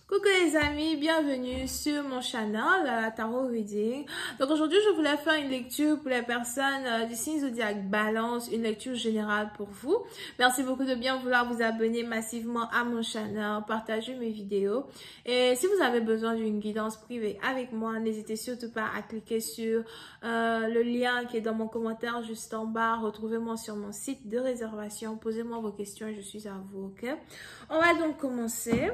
Coucou les amis, bienvenue sur mon channel Tarot Reading. Donc aujourd'hui je voulais faire une lecture pour les personnes du signe zodiaque Balance, une lecture générale pour vous. Merci beaucoup de bien vouloir vous abonner massivement à mon channel, partager mes vidéos. Et si vous avez besoin d'une guidance privée avec moi, n'hésitez surtout pas à cliquer sur le lien qui est dans mon commentaire juste en bas. Retrouvez-moi sur mon site de réservation, posez-moi vos questions et je suis à vous, ok? On va donc commencer.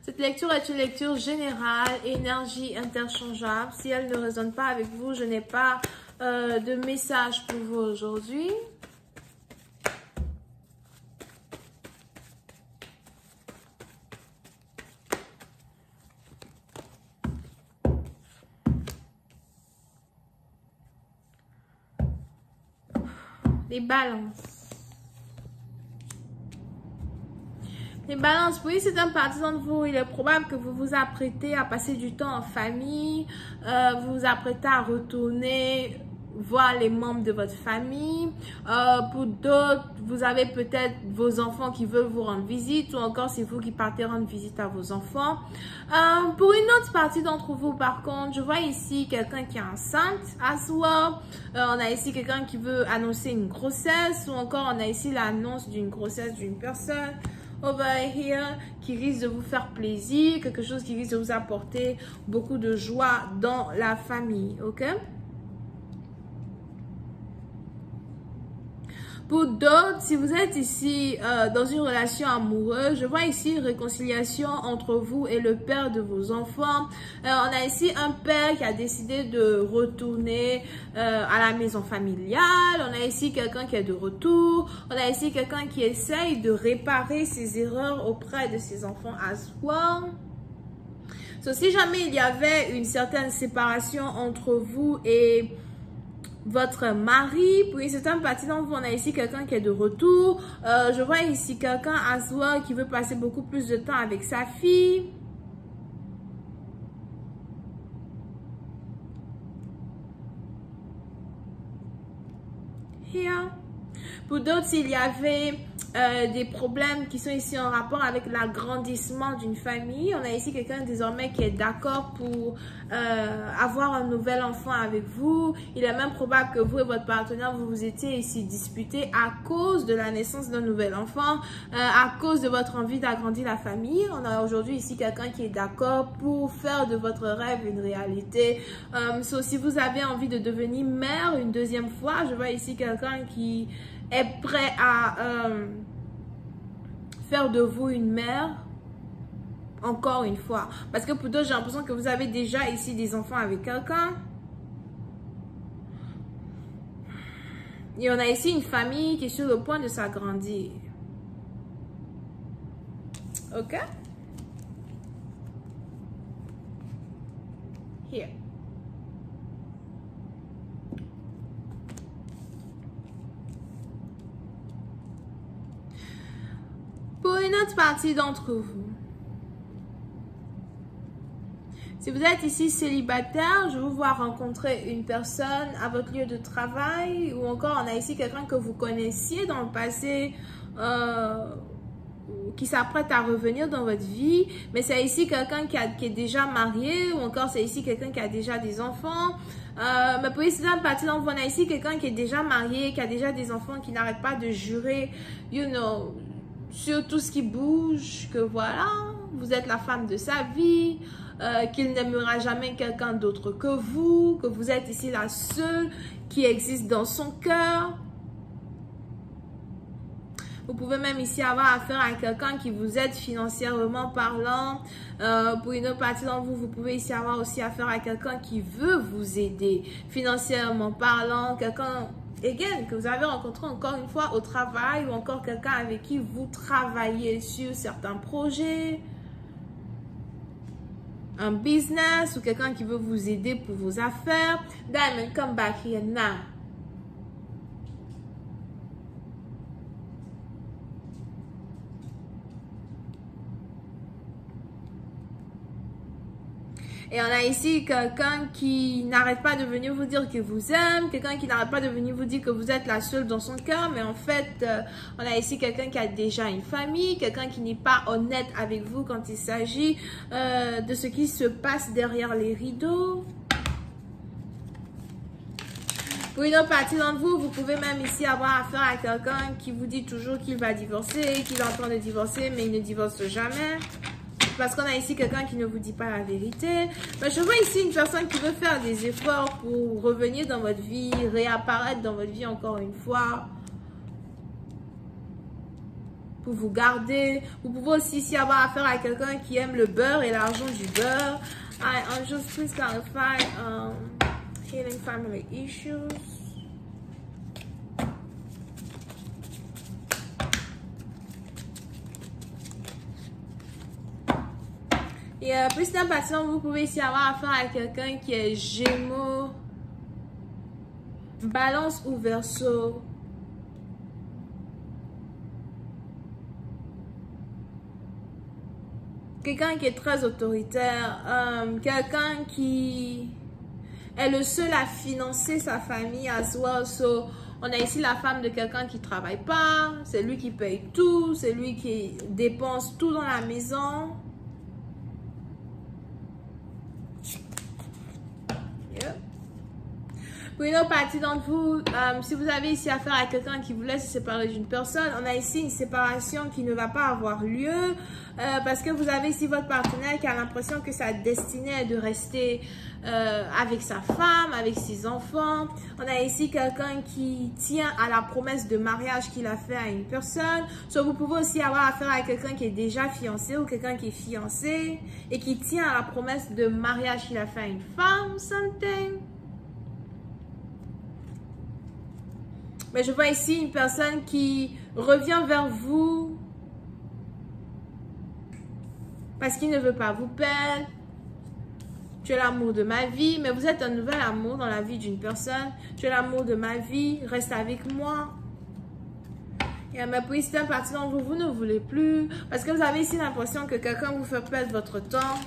Cette lecture est une lecture générale, énergie interchangeable. Si elle ne résonne pas avec vous, je n'ai pas de message pour vous aujourd'hui. Les balances. Les balances, oui, c'est un parti d'entre vous. Il est probable que vous vous apprêtez à passer du temps en famille. Vous vous apprêtez à retourner voir les membres de votre famille. Pour d'autres, vous avez peut-être vos enfants qui veulent vous rendre visite ou encore c'est vous qui partez rendre visite à vos enfants. Pour une autre partie d'entre vous, par contre, je vois ici quelqu'un qui est enceinte à soi. On a ici quelqu'un qui veut annoncer une grossesse ou encore on a ici l'annonce d'une grossesse d'une personne over here qui risque de vous faire plaisir, quelque chose qui risque de vous apporter beaucoup de joie dans la famille, ok? Pour d'autres, si vous êtes ici dans une relation amoureuse, je vois ici une réconciliation entre vous et le père de vos enfants. On a ici un père qui a décidé de retourner à la maison familiale. On a ici quelqu'un qui est de retour. On a ici quelqu'un qui essaye de réparer ses erreurs auprès de ses enfants as well. So, si jamais il y avait une certaine séparation entre vous et votre mari, puis c'est un parti d'entre vous, on a ici quelqu'un qui est de retour. Je vois ici quelqu'un as well qui veut passer beaucoup plus de temps avec sa fille. Here. Pour d'autres, s'il y avait des problèmes qui sont ici en rapport avec l'agrandissement d'une famille, on a ici quelqu'un désormais qui est d'accord pour avoir un nouvel enfant avec vous. Il est même probable que vous et votre partenaire, vous vous étiez ici disputés à cause de la naissance d'un nouvel enfant, à cause de votre envie d'agrandir la famille. On a aujourd'hui ici quelqu'un qui est d'accord pour faire de votre rêve une réalité. So, si vous avez envie de devenir mère une deuxième fois, je vois ici quelqu'un qui est prêt à faire de vous une mère encore une fois. Parce que pour d'autres, j'ai l'impression que vous avez déjà ici des enfants avec quelqu'un. Et on a ici une famille qui est sur le point de s'agrandir. Ok? Here. Pour une autre partie d'entre vous, si vous êtes ici célibataire, je vous vois rencontrer une personne à votre lieu de travail ou encore on a ici quelqu'un que vous connaissiez dans le passé qui s'apprête à revenir dans votre vie, mais c'est ici quelqu'un qui est déjà marié ou encore c'est ici quelqu'un qui a déjà des enfants. Mais pour ici, dans partie d'entre vous, on a ici quelqu'un qui est déjà marié, qui a déjà des enfants, qui n'arrête pas de jurer, you know, sur tout ce qui bouge, que voilà, vous êtes la femme de sa vie, qu'il n'aimera jamais quelqu'un d'autre que vous êtes ici la seule qui existe dans son cœur. Vous pouvez même ici avoir affaire à quelqu'un qui vous aide financièrement parlant. Pour une autre partie d'entre vous, vous pouvez ici avoir aussi affaire à quelqu'un qui veut vous aider financièrement parlant. Quelqu'un, again, que vous avez rencontré encore une fois au travail ou encore quelqu'un avec qui vous travaillez sur certains projets. Un business ou quelqu'un qui veut vous aider pour vos affaires. Diamond, come back here now. Et on a ici quelqu'un qui n'arrête pas de venir vous dire qu'il vous aime, quelqu'un qui n'arrête pas de venir vous dire que vous êtes la seule dans son cœur, mais en fait, on a ici quelqu'un qui a déjà une famille, quelqu'un qui n'est pas honnête avec vous quand il s'agit de ce qui se passe derrière les rideaux. Pour une autre partie d'entre vous, vous pouvez même ici avoir affaire à quelqu'un qui vous dit toujours qu'il va divorcer, qu'il est en train de divorcer, mais il ne divorce jamais. Parce qu'on a ici quelqu'un qui ne vous dit pas la vérité. Mais je vois ici une personne qui veut faire des efforts pour revenir dans votre vie, réapparaître dans votre vie encore une fois. Pour vous garder. Vous pouvez aussi ici avoir affaire à quelqu'un qui aime le beurre et l'argent du beurre. Angels, please clarify healing family issues. Et plus d'impatience, vous pouvez ici avoir affaire à quelqu'un qui est Gémeaux, Balance ou Verseau. Quelqu'un qui est très autoritaire, quelqu'un qui est le seul à financer sa famille as well. So, on a ici la femme de quelqu'un qui ne travaille pas, c'est lui qui paye tout, c'est lui qui dépense tout dans la maison. Pour une autre partie d'entre vous, si vous avez ici affaire à quelqu'un qui vous laisse se séparer d'une personne, on a ici une séparation qui ne va pas avoir lieu parce que vous avez ici votre partenaire qui a l'impression que sa destinée est de rester avec sa femme, avec ses enfants. On a ici quelqu'un qui tient à la promesse de mariage qu'il a fait à une personne. Soit vous pouvez aussi avoir affaire à quelqu'un qui est déjà fiancé ou quelqu'un qui est fiancé et qui tient à la promesse de mariage qu'il a fait à une femme, something. Mais je vois ici une personne qui revient vers vous parce qu'il ne veut pas vous perdre. Tu es l'amour de ma vie, mais vous êtes un nouvel amour dans la vie d'une personne. Tu es l'amour de ma vie, reste avec moi. Et mais puis c'est un parti dont vous ne voulez plus parce que vous avez ici l'impression que quelqu'un vous fait perdre votre temps.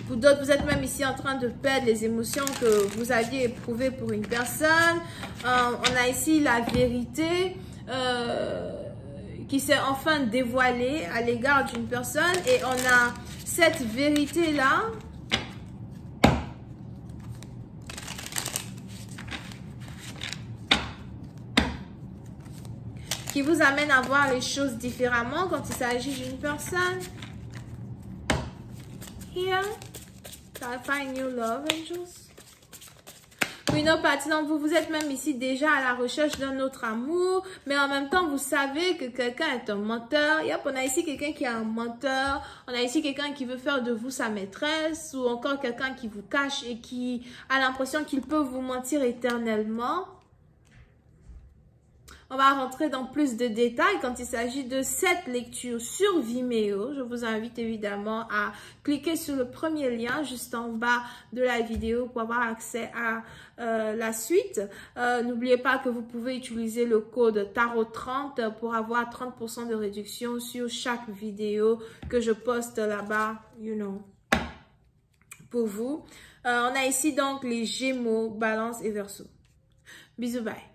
Pour d'autres, vous êtes même ici en train de perdre les émotions que vous aviez éprouvées pour une personne. On a ici la vérité qui s'est enfin dévoilée à l'égard d'une personne. Et on a cette vérité-là qui vous amène à voir les choses différemment quand il s'agit d'une personne. Here. Find new love, angels. Pour une autre partie d'entre vous, vous êtes même ici déjà à la recherche d'un autre amour, mais en même temps, vous savez que quelqu'un est un menteur. Yep, on a ici quelqu'un qui est un menteur. On a ici quelqu'un qui veut faire de vous sa maîtresse ou encore quelqu'un qui vous cache et qui a l'impression qu'il peut vous mentir éternellement. On va rentrer dans plus de détails quand il s'agit de cette lecture sur Vimeo. Je vous invite évidemment à cliquer sur le premier lien juste en bas de la vidéo pour avoir accès à la suite. N'oubliez pas que vous pouvez utiliser le code TAROT30 pour avoir 30% de réduction sur chaque vidéo que je poste là-bas, pour vous. On a ici donc les Gémeaux, Balance et Verseau. Bisous, bye.